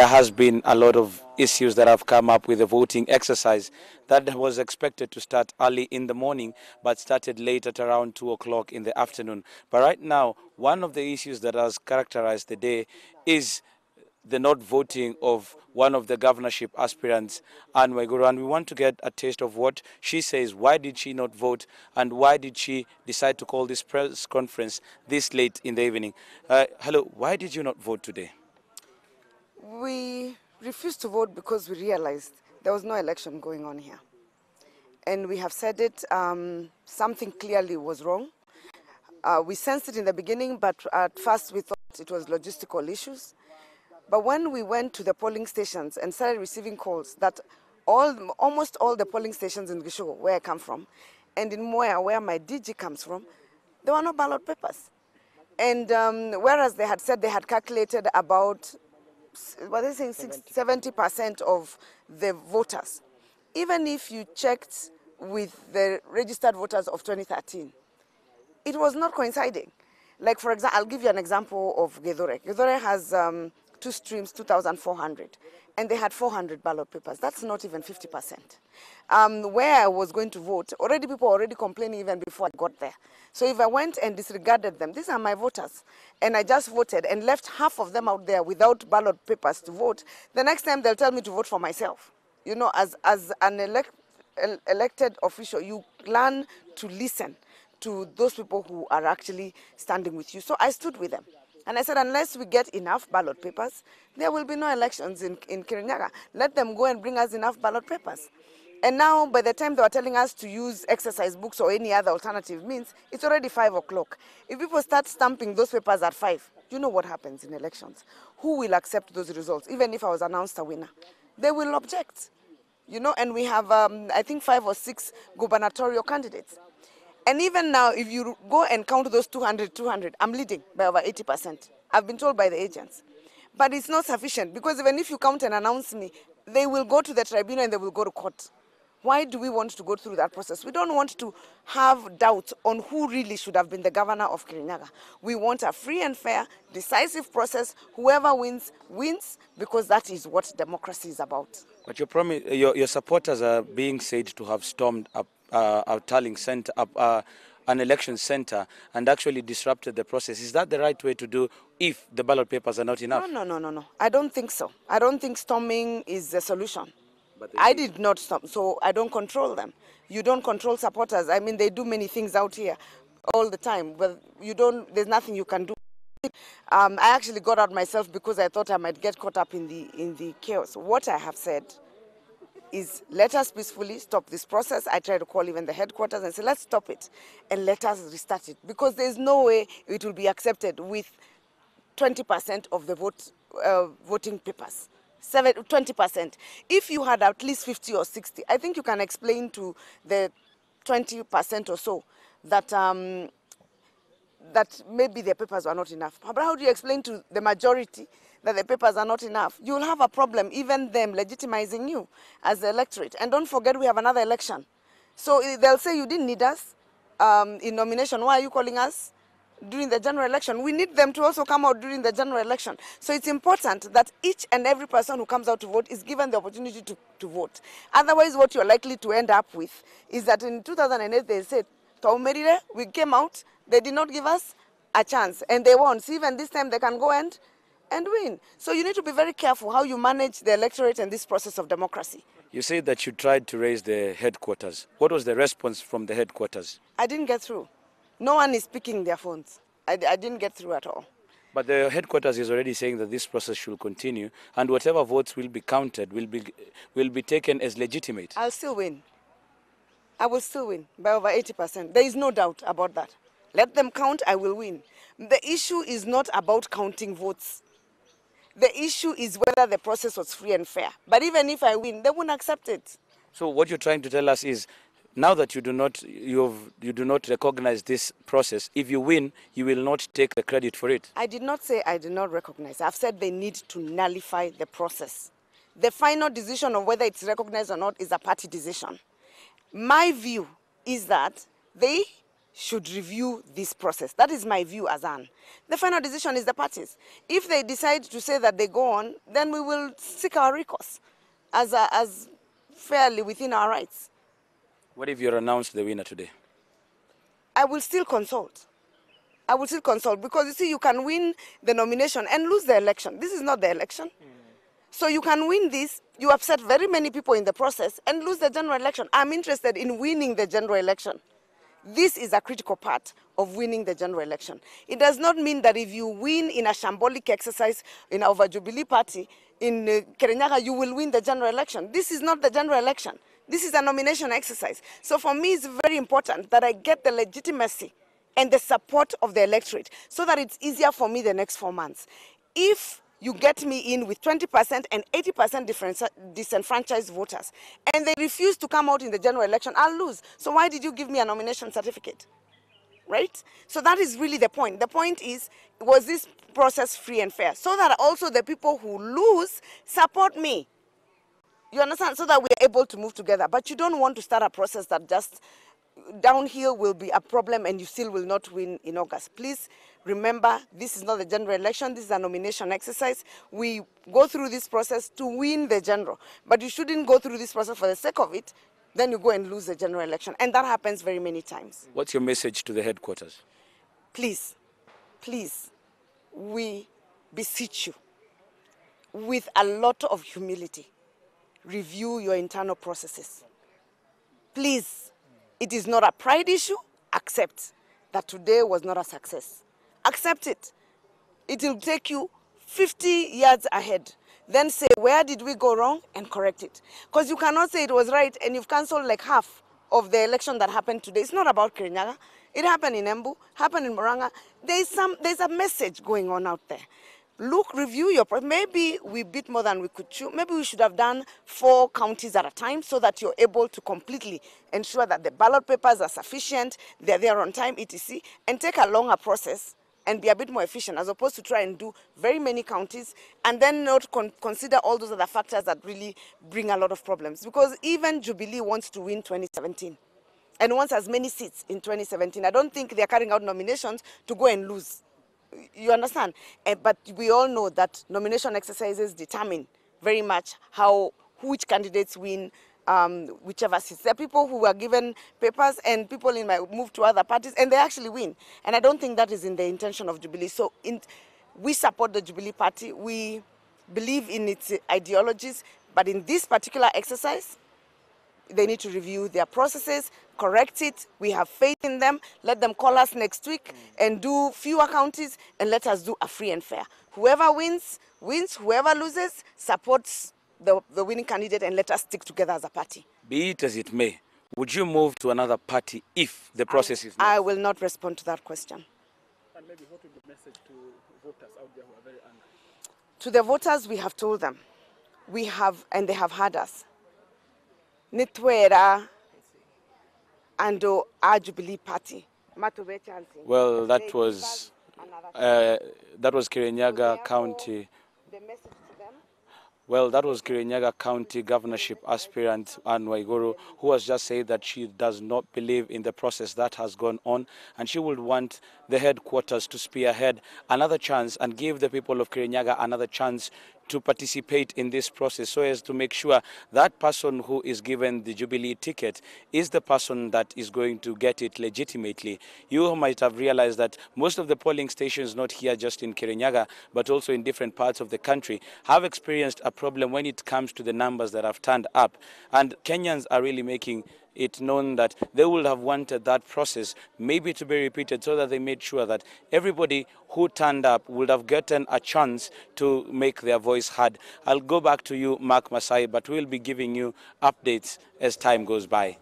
there has been a lot of issues that have come up with the voting exercise that was expected to start early in the morning, but started late at around 2 o'clock in the afternoon. But right now, one of the issues that has characterized the day is the not voting of one of the governorship aspirants, Anne Waiguru, and we want to get a taste of what she says. Why did she not vote, and why did she decide to call this press conference this late in the evening? Hello, why did you not vote today? We refused to vote because we realized there was no election going on here. And we have said it, something clearly was wrong. We sensed it in the beginning, but at first we thought it was logistical issues. But when we went to the polling stations and started receiving calls that almost all the polling stations in Gishogo, where I come from, and in Moya, where my DG comes from, there were no ballot papers. And whereas they had said they had calculated about, what are they saying, 70% of the voters. Even if you checked with the registered voters of 2013, it was not coinciding. Like, for example, I'll give you an example of Gedore. Gedore has 2 streams, 2,400, and they had 400 ballot papers. That's not even 50%. Where I was going to vote, already people were already complaining even before I got there. So if I went and disregarded them, these are my voters, and I just voted and left half of them out there without ballot papers to vote, the next time they'll tell me to vote for myself. You know, as an elected official, you learn to listen to those people who are actually standing with you. So I stood with them. And I said, unless we get enough ballot papers, there will be no elections in Kirinyaga. Let them go and bring us enough ballot papers. And now, by the time they were telling us to use exercise books or any other alternative means, it's already 5 o'clock. If people start stamping those papers at 5, you know what happens in elections. Who will accept those results? Even if I was announced a winner, they will object. You know, and we have, I think, 5 or 6 gubernatorial candidates. And even now, if you go and count those 200, I'm leading by over 80%. I've been told by the agents. But it's not sufficient, because even if you count and announce me, they will go to the tribunal and they will go to court. Why do we want to go through that process? We don't want to have doubt on who really should have been the governor of Kirinyaga. We want a free and fair, decisive process. Whoever wins, wins, because that is what democracy is about. But your supporters are being said to have stormed up a tallying center, an election center, and actually disrupted the process. Is that the right way to do if the ballot papers are not enough? No. I don't think so. I don't think storming is the solution. I did not storm, so I don't control them. You don't control supporters. I mean, they do many things out here all the time, but you don't. There's nothing you can do. I actually got out myself because I thought I might get caught up in the chaos. What I have said is, let us peacefully stop this process. I try to call even the headquarters and say, let's stop it and let us restart it, because there's no way it will be accepted with 20% of the voting papers. 20%. If you had at least 50 or 60, I think you can explain to the 20% or so that that maybe the papers were not enough. But how do you explain to the majority that the papers are not enough? You'll have a problem, even them legitimizing you as the electorate. And don't forget, we have another election. So they'll say you didn't need us in nomination. Why are you calling us during the general election? We need them to also come out during the general election. So it's important that each and every person who comes out to vote is given the opportunity to vote. Otherwise, what you're likely to end up with is that in 2008, they said, we came out, they did not give us a chance, and they won. So even this time, they can go and win. So you need to be very careful how you manage the electorate and this process of democracy. You said that you tried to raise the headquarters. What was the response from the headquarters? I didn't get through. No one is picking their phones. I didn't get through at all. But the headquarters is already saying that this process should continue, and whatever votes will be counted will be taken as legitimate. I'll still win. I will still win by over 80%. There is no doubt about that. Let them count, I will win. The issue is not about counting votes. The issue is whether the process was free and fair. But even if I win, they won't accept it. So what you're trying to tell us is, now that you do not recognize this process, if you win, you will not take the credit for it. I did not say I did not recognize. I've said they need to nullify the process. The final decision of whether it's recognized or not is a party decision. My view is that they should review this process. That is my view as Anne. The final decision is the parties. If they decide to say that they go on, then we will seek our recourse as fairly within our rights. What if you're announced the winner today? I will still consult. I will still consult because you see, you can win the nomination and lose the election. This is not the election. So you can win this, you upset very many people in the process and lose the general election. I'm interested in winning the general election. This is a critical part of winning the general election. It does not mean that if you win in a shambolic exercise in our Jubilee party in Kirinyaga, you will win the general election. This is not the general election. This is a nomination exercise. So for me, it's very important that I get the legitimacy and the support of the electorate so that it's easier for me the next 4 months. If you get me in with 20% and 80% disenfranchised voters, and they refuse to come out in the general election, I'll lose. So why did you give me a nomination certificate? Right? So that is really the point. The point is, was this process free and fair? So that also the people who lose support me. You understand? So that we are able to move together. But you don't want to start a process that just downhill will be a problem and you still will not win in August. Please remember, this is not the general election. This is a nomination exercise. We go through this process to win the general. But you shouldn't go through this process for the sake of it. Then you go and lose the general election. And that happens very many times. What's your message to the headquarters? Please, please, we beseech you, with a lot of humility, review your internal processes. Please, it is not a pride issue. Accept that today was not a success. Accept it. It will take you 50 years ahead. Then say, where did we go wrong, and correct it. Because you cannot say it was right and you've cancelled like half of the election that happened today. It's not about Kirinyaga. It happened in Embu, happened in Murang'a. There's a message going on out there. Look, review your process. Maybe we beat more than we could chew. Maybe we should have done 4 counties at a time so that you're able to completely ensure that the ballot papers are sufficient, they're there on time, etc. And take a longer process and be a bit more efficient as opposed to try and do very many counties and then not consider all those other factors that really bring a lot of problems. Because even Jubilee wants to win 2017 and wants as many seats in 2017. I don't think they're carrying out nominations to go and lose. You understand? But we all know that nomination exercises determine very much which candidates win whichever seats. There are people who are given papers and people move to other parties and they actually win. And I don't think that is in the intention of Jubilee. So we support the Jubilee Party. We believe in its ideologies. But in this particular exercise, they need to review their processes, correct it. We have faith in them. Let them call us next week and do fewer counties and let us do a free and fair. Whoever wins, wins. Whoever loses, supports the winning candidate and let us stick together as a party. Be it as it may, would you move to another party if the process is not? I will not respond to that question. And maybe what would be the message to voters out there who are very angry? To the voters, we have told them. We have, and they have heard us. Nitwera and our Jubilee Party. Well, that was Kirinyaga County. The message to them. Well, that was Kirinyaga County governorship aspirant Anne Waiguru, who has just said that she does not believe in the process that has gone on, and she would want the headquarters to spearhead another chance and give the people of Kirinyaga another chance to participate in this process so as to make sure that person who is given the Jubilee ticket is the person that is going to get it legitimately. You might have realized that most of the polling stations, not here just in Kirinyaga, but also in different parts of the country, have experienced a problem when it comes to the numbers that have turned up. And Kenyans are really making it known that they would have wanted that process maybe to be repeated so that they made sure that everybody who turned up would have gotten a chance to make their voice heard. I'll go back to you, Mark Masai, but we'll be giving you updates as time goes by.